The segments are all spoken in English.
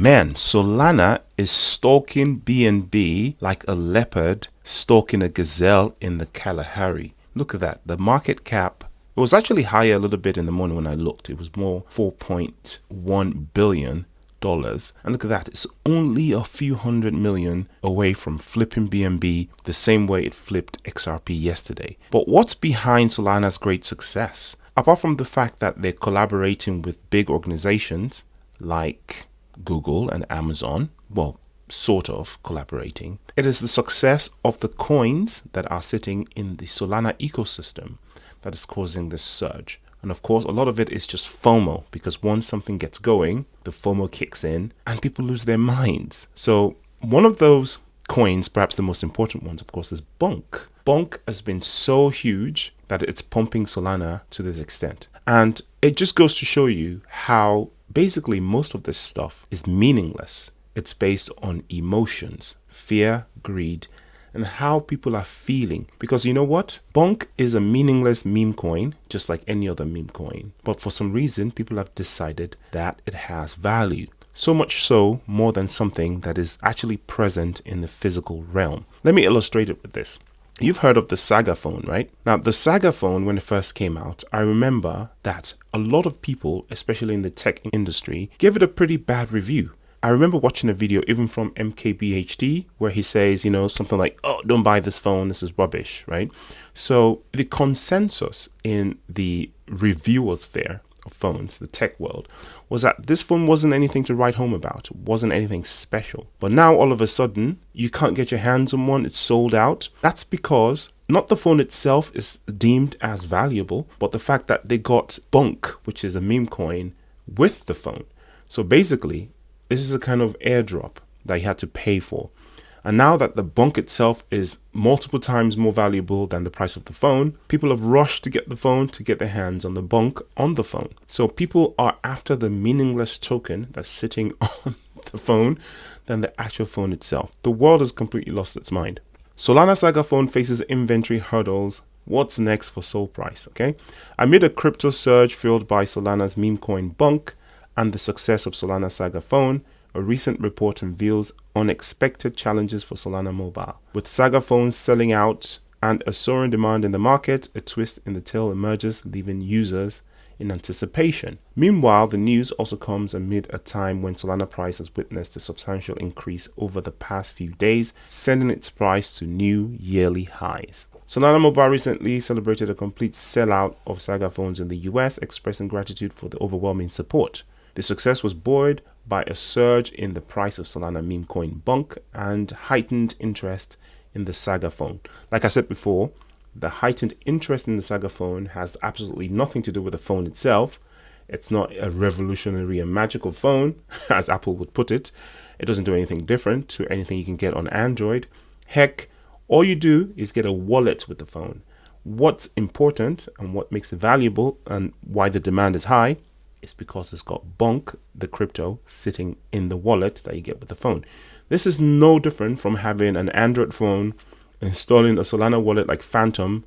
Man, Solana is stalking BNB like a leopard stalking a gazelle in the Kalahari. Look at that. The market cap, it was actually higher a little bit in the morning when I looked. It was more $4.1 billion. And look at that. It's only a few hundred million away from flipping BNB the same way it flipped XRP yesterday. But what's behind Solana's great success? Apart from the fact that they're collaborating with big organizations like Google and Amazon, well, sort of collaborating, it is the success of the coins that are sitting in the Solana ecosystem that is causing this surge. And of course, a lot of it is just FOMO, because once something gets going, the FOMO kicks in and people lose their minds. So one of those coins, perhaps the most important ones, of course, is BONK. BONK has been so huge that it's pumping Solana to this extent. And it just goes to show you how basically most of this stuff is meaningless. It's based on emotions, fear, greed, and how people are feeling. Because you know what? BONK is a meaningless meme coin, just like any other meme coin. But for some reason, people have decided that it has value. So much so, more than something that is actually present in the physical realm. Let me illustrate it with this. You've heard of the Saga phone, right? Now, the Saga phone, when it first came out, I remember that a lot of people, especially in the tech industry, gave it a pretty bad review. I remember watching a video even from MKBHD where he says, something like, oh, don't buy this phone, this is rubbish, right? So the consensus in the reviewer sphere of phones, the tech world, was that this phone wasn't anything to write home about, wasn't anything special. But now all of a sudden, you can't get your hands on one, it's sold out. That's because not the phone itself is deemed as valuable, but the fact that they got BONK, which is a meme coin, with the phone. So basically, this is a kind of airdrop that you had to pay for. And now that the BONK itself is multiple times more valuable than the price of the phone, people have rushed to get the phone to get their hands on the BONK on the phone. So people are after the meaningless token that's sitting on the phone than the actual phone itself. The world has completely lost its mind. Solana Saga phone faces inventory hurdles. What's next for Sol price? Okay. Amid a crypto surge fueled by Solana's meme coin BONK and the success of Solana Saga phone, a recent report reveals unexpected challenges for Solana Mobile. With Saga phones selling out and a soaring demand in the market, a twist in the tale emerges, leaving users in anticipation. Meanwhile, the news also comes amid a time when Solana price has witnessed a substantial increase over the past few days, sending its price to new yearly highs. Solana Mobile recently celebrated a complete sellout of Saga phones in the US, expressing gratitude for the overwhelming support. The success was buoyed by a surge in the price of Solana meme coin BONK and heightened interest in the Saga phone. Like I said before, the heightened interest in the Saga phone has absolutely nothing to do with the phone itself. It's not a revolutionary and magical phone, as Apple would put it. It doesn't do anything different to anything you can get on Android. Heck, all you do is get a wallet with the phone. What's important and what makes it valuable and why the demand is high, it's because it's got BONK, the crypto, sitting in the wallet that you get with the phone. This is no different from having an Android phone, installing a Solana wallet like Phantom,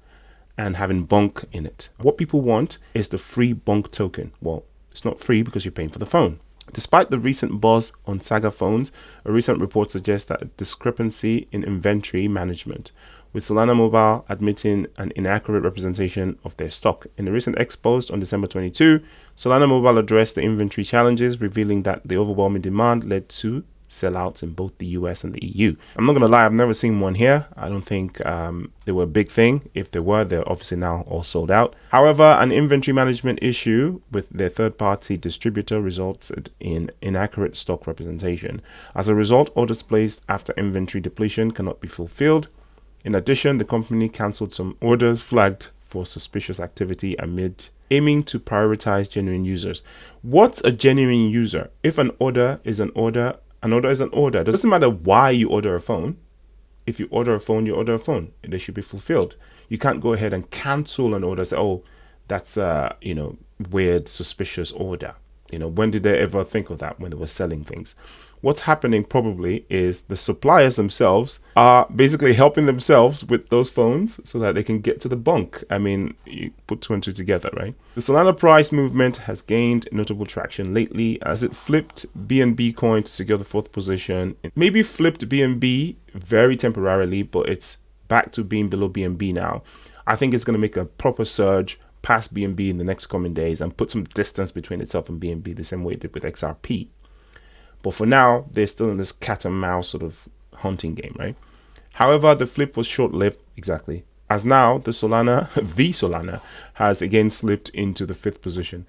and having BONK in it. What people want is the free BONK token. Well, it's not free because you're paying for the phone. Despite the recent buzz on Saga phones, a recent report suggests that a discrepancy in inventory management, with Solana Mobile admitting an inaccurate representation of their stock. In a recent X post on December 22, Solana Mobile addressed the inventory challenges, revealing that the overwhelming demand led to sellouts in both the US and the EU. I'm not going to lie, I've never seen one here. I don't think they were a big thing. If they were, they're obviously now all sold out. However, an inventory management issue with their third-party distributor resulted in inaccurate stock representation. As a result, orders placed after inventory depletion cannot be fulfilled. In addition, the company cancelled some orders flagged for suspicious activity amid aiming to prioritize genuine users. What's a genuine user? If an order is an order, an order is an order. It doesn't matter why you order a phone. If you order a phone, you order a phone. They should be fulfilled. You can't go ahead and cancel an order and say, oh, that's a weird, suspicious order. You know, when did they ever think of that when they were selling things? What's happening probably is the suppliers themselves are basically helping themselves with those phones so that they can get to the BONK. I mean, you put two and two together, right? The Solana price movement has gained notable traction lately as it flipped BNB coin to secure the 4th position. It maybe flipped BNB very temporarily, but it's back to being below BNB now. I think it's going to make a proper surge past BNB in the next coming days and put some distance between itself and BNB the same way it did with XRP. But for now, they're still in this cat and mouse sort of hunting game, right? However, the flip was short-lived, exactly, as now the Solana has again slipped into the 5th position.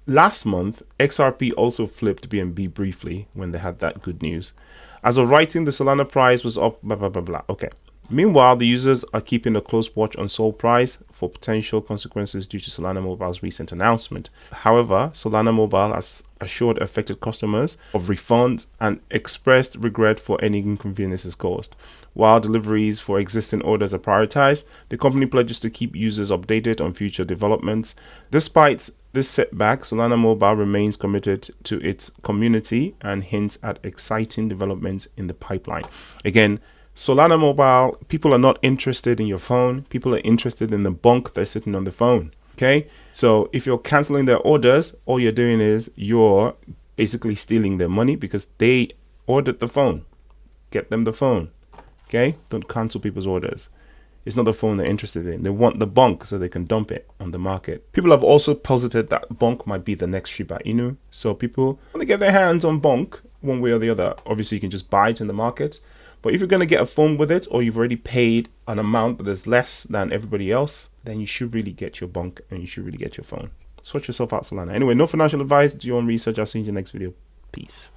Last month, XRP also flipped BNB briefly when they had that good news. As of writing, the Solana price was up, blah, blah, blah, blah. Okay. Meanwhile, the users are keeping a close watch on Sol price for potential consequences due to Solana Mobile's recent announcement. However, Solana Mobile has assured affected customers of refunds and expressed regret for any inconveniences caused. While deliveries for existing orders are prioritized, the company pledges to keep users updated on future developments. Despite this setback, Solana Mobile remains committed to its community and hints at exciting developments in the pipeline. Again, Solana Mobile, people are not interested in your phone. People are interested in the BONK that's sitting on the phone. Okay, so if you're canceling their orders, all you're doing is you're basically stealing their money because they ordered the phone. Get them the phone. Okay, don't cancel people's orders. It's not the phone they're interested in. They want the BONK so they can dump it on the market. People have also posited that BONK might be the next Shiba Inu. So people want to get their hands on BONK one way or the other. Obviously, you can just buy it in the market. But if you're going to get a phone with it, or you've already paid an amount that is less than everybody else, then you should really get your BONK and you should really get your phone. Sort yourself out, Solana. Anyway, no financial advice. Do your own research. I'll see you in the next video. Peace.